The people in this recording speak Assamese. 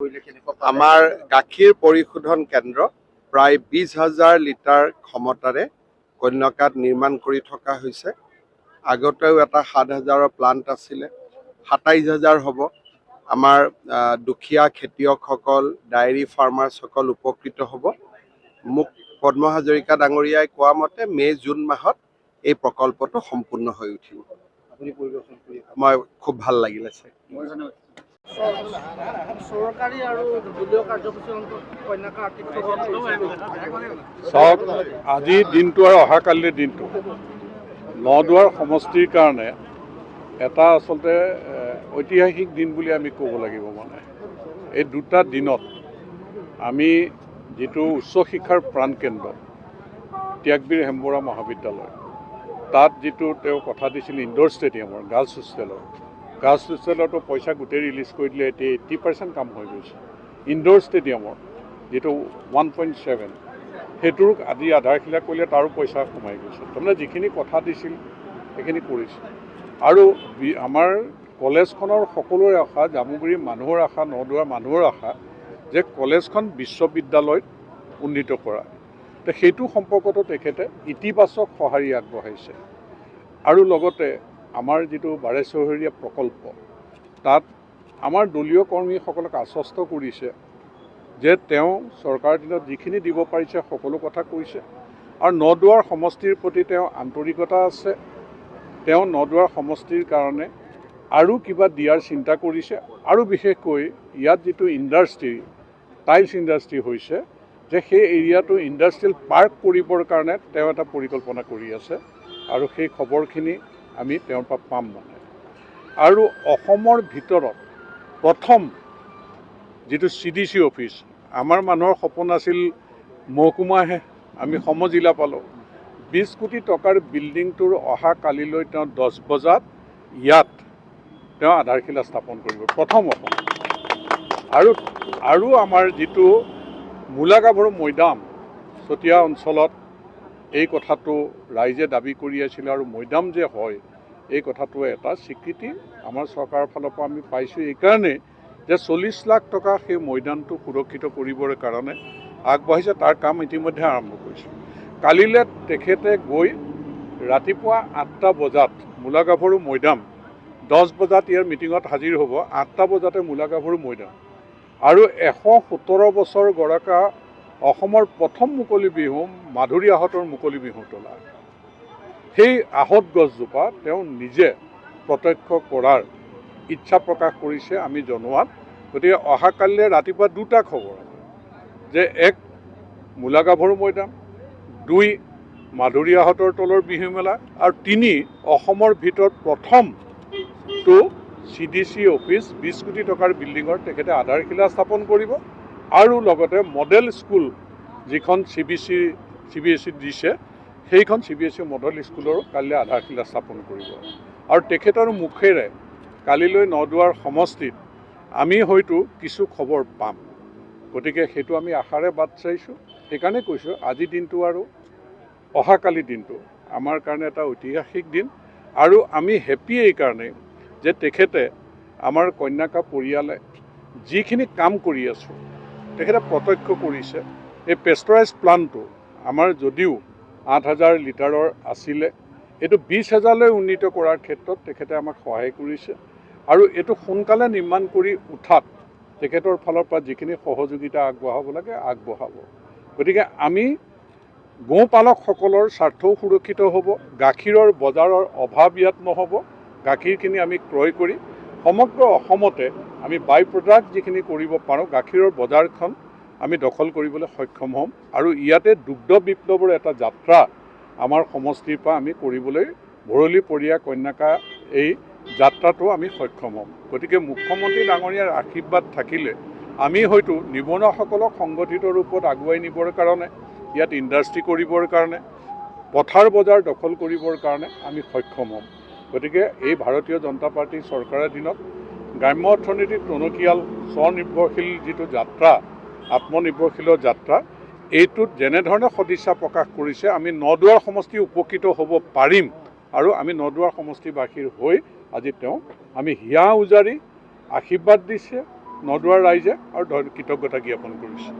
আমাৰ গাখীৰ পৰিশোধন কেন্দ্ৰ প্ৰায় 20,000 লিটাৰ ক্ষমতাৰে কন্যকাত নিৰ্মাণ কৰি থকা হৈছে। আগতেও এটা 7,000ৰ প্লান্ট আছিলে, 27,000 হ'ব। আমাৰ দুখীয়া খেতিয়কসকল, ডায়েৰী ফাৰ্মাৰ্ছসকল উপকৃত হ'ব। মোক পদ্ম হাজৰিকা ডাঙৰীয়াই কোৱা মতে মে' জুন মাহত এই প্ৰকল্পটো সম্পূৰ্ণ হৈ উঠিব। মই খুব ভাল লাগিলে চাই। চৰকাৰী আৰু দলীয় কাৰ্যসূচী কন্যাকা আৰ্থিক চাওক, আজিৰ দিনটো আৰু অহাকালিৰ দিনটো নদুৱাৰ সমষ্টিৰ কাৰণে এটা আচলতে ঐতিহাসিক দিন বুলি আমি ক'ব লাগিব। মানে এই দুটা দিনত আমি যিটো উচ্চ শিক্ষাৰ প্ৰাণকেন্দ্ৰ ত্যাগবীৰ হেমবৰুৱা মহাবিদ্যালয়, তাত যিটো তেওঁ কথা দিছিল ইনডোৰ ষ্টেডিয়ামৰ গাৰ্লছ হোষ্টেলতো পইচা গোটেই ৰিলিজ কৰি দিলে। এতিয়া 80% কাম হৈ গৈছে। ইনডোৰ ষ্টেডিয়ামৰ যিটো 1.7 সেইটোৰ আজি আধাৰশিলা কৰিলে তাৰো পইচা সোমাই গৈছে। তাৰমানে যিখিনি কথা দিছিল সেইখিনি কৰিছে। আৰু আমাৰ কলেজখনৰ সকলোৰে আশা, জামুগুৰিৰ মানুহৰ আশা, নদুৱাৰ মানুহৰ আশা যে কলেজখন বিশ্ববিদ্যালয়ত উন্নীত কৰা। তো সেইটো সম্পৰ্কতো তেখেতে ইতিবাচক সঁহাৰি আগবঢ়াইছে। আৰু লগতে আমাৰ যিটো 12 চহৰীয়া প্ৰকল্প, তাত আমাৰ দলীয় কৰ্মীসকলক আশ্বস্ত কৰিছে যে তেওঁ চৰকাৰৰ দিনত যিখিনি দিব পাৰিছে সকলো কথা কৈছে। আৰু নদুৱাৰ সমষ্টিৰ প্ৰতি তেওঁ আন্তৰিকতা আছে। তেওঁ নদুৱাৰ সমষ্টিৰ কাৰণে আৰু কিবা দিয়াৰ চিন্তা কৰিছে। আৰু বিশেষকৈ ইয়াত যিটো ইণ্ডাষ্ট্ৰি, টাইলছ ইণ্ডাষ্ট্ৰি হৈছে, যে সেই এৰিয়াটো ইণ্ডাষ্ট্ৰিয়েল পাৰ্ক কৰিবৰ কাৰণে তেওঁ এটা পৰিকল্পনা কৰি আছে। আৰু সেই খবৰখিনি আমি তেওঁৰ পৰা পাম। মানে আৰু অসমৰ ভিতৰত প্ৰথম যিটো CDC অফিচ, আমাৰ মানুহৰ সপোন আছিল মহকুমাহে, আমি সমজিলা পালোঁ। 20 কোটি টকাৰ বিল্ডিংটোৰ অহা কালিলৈ তেওঁ 10 বজাত ইয়াত তেওঁ আধাৰশিলা স্থাপন কৰিব, প্ৰথম অসম। আৰু আমাৰ যিটো মূলাগাভৰু মৈদাম চতিয়া অঞ্চলত, এই কথাটো ৰাইজে দাবী কৰি আছিল। আৰু মৈদাম যে হয়, এই কথাটো এটা স্বীকৃতি আমাৰ চৰকাৰৰ ফালৰ পৰা আমি পাইছোঁ। এইকাৰণে যে 40 লাখ টকা সেই মৈদামটো সুৰক্ষিত কৰিবৰ কাৰণে আগবাঢ়িছে। তাৰ কাম ইতিমধ্যে আৰম্ভ কৰিছে। কালিলৈ তেখেতে গৈ ৰাতিপুৱা 8টা বজাত মূলাগাভৰু মৈদাম, 10 বজাত ইয়াৰ মিটিঙত হাজিৰ হ'ব। 8টা বজাতে মূলাগাভৰু মৈদাম। আৰু 117 বছৰ গৰাকা অসমৰ প্ৰথম মুকলি বিহু মাধুৰী আহঁতৰ মুকলি বিহু তোলা, সেই আহঁত গছজোপা তেওঁ নিজে প্ৰত্যক্ষ কৰাৰ ইচ্ছা প্ৰকাশ কৰিছে আমি জনোৱাত। গতিকে অহাকালিলৈ ৰাতিপুৱা 2টা খবৰ যে 1 মূলাগাভৰু মৈদাম, 2 মাধুৰী আহঁতৰ তলৰ বিহু মেলা, আৰু 3 অসমৰ ভিতৰত প্ৰথমটো CDC অফিচ 20 কোটি টকাৰ বিল্ডিঙৰ তেখেতে আধাৰশিলা স্থাপন কৰিব। আৰু লগতে মডেল স্কুল যিখন CBSE দিছে, সেইখন CBSE মডেল স্কুলৰো কালিলৈ আধাৰশিলা স্থাপন কৰিব। আৰু তেখেতৰ মুখেৰে কালিলৈ নদুৱাৰ সমষ্টিত আমি হয়তো কিছু খবৰ পাম। গতিকে সেইটো আমি আশাৰে বাট চাইছোঁ। সেইকাৰণে কৈছোঁ আজিৰ দিনটো আৰু অহাকালি দিনটো আমাৰ কাৰণে এটা ঐতিহাসিক দিন। আৰু আমি হেপী এইকাৰণে যে তেখেতে আমাৰ কন্যাকা পৰিয়ালে যিখিনি কাম কৰি আছোঁ তেখেতে প্ৰত্যক্ষ কৰিছে। এই পেষ্টৰাইজ প্লাণ্টটো আমাৰ যদিও 8,000 লিটাৰৰ আছিলে, এইটো 20,000লৈ উন্নীত কৰাৰ ক্ষেত্ৰত তেখেতে আমাক সহায় কৰিছে। আৰু এইটো সোনকালে নিৰ্মাণ কৰি উঠাত তেখেতৰ ফালৰ পৰা যিখিনি সহযোগিতা আগবঢ়াব লাগে আগবঢ়াব। গতিকে আমি গোপালকসকলৰ স্বাৰ্থও সুৰক্ষিত হ'ব, গাখীৰৰ বজাৰৰ অভাৱ ইয়াত নহ'ব। গাখীৰখিনি আমি ক্ৰয় কৰি সমগ্ৰ অসমতে আমি বাই প্ৰডাক্ট যিখিনি কৰিব পাৰোঁ, গাখীৰৰ বজাৰখন আমি দখল কৰিবলৈ সক্ষম হ'ম। আৰু ইয়াতে দুগ্ধ বিপ্লৱৰ এটা যাত্ৰা আমাৰ সমষ্টিৰ পৰা আমি কৰিবলৈ ভৰলী পৰিয়া কন্যাকা এই যাত্ৰাটো আমি সক্ষম হ'ম। গতিকে মুখ্যমন্ত্ৰী ডাঙৰীয়াৰ আশীৰ্বাদ থাকিলে আমি হয়তো নিবনুৱাসকলক সংগঠিত ৰূপত আগুৱাই নিবৰ কাৰণে, ইয়াত ইণ্ডাষ্ট্ৰি কৰিবৰ কাৰণে, পথাৰ বজাৰ দখল কৰিবৰ কাৰণে আমি সক্ষম হ'ম। গতিকে এই ভাৰতীয় জনতা পাৰ্টীৰ চৰকাৰৰ দিনত গ্ৰাম্য অৰ্থনীতিত টনকিয়াল স্বনিৰ্ভৰশীল যিটো যাত্ৰা, আত্মনিৰ্ভৰশীলৰ যাত্ৰা, এইটোত যেনেধৰণে সদিচ্ছা প্ৰকাশ কৰিছে আমি নদুৱাৰ সমষ্টি উপকৃত হ'ব পাৰিম। আৰু আমি নদুৱাৰ সমষ্টিবাসীৰ হৈ আজি তেওঁ আমি হিয়া উজাৰি আশীৰ্বাদ দিছে, নদুৱাৰ ৰাইজে আৰু কৃতজ্ঞতা জ্ঞাপন কৰিছোঁ।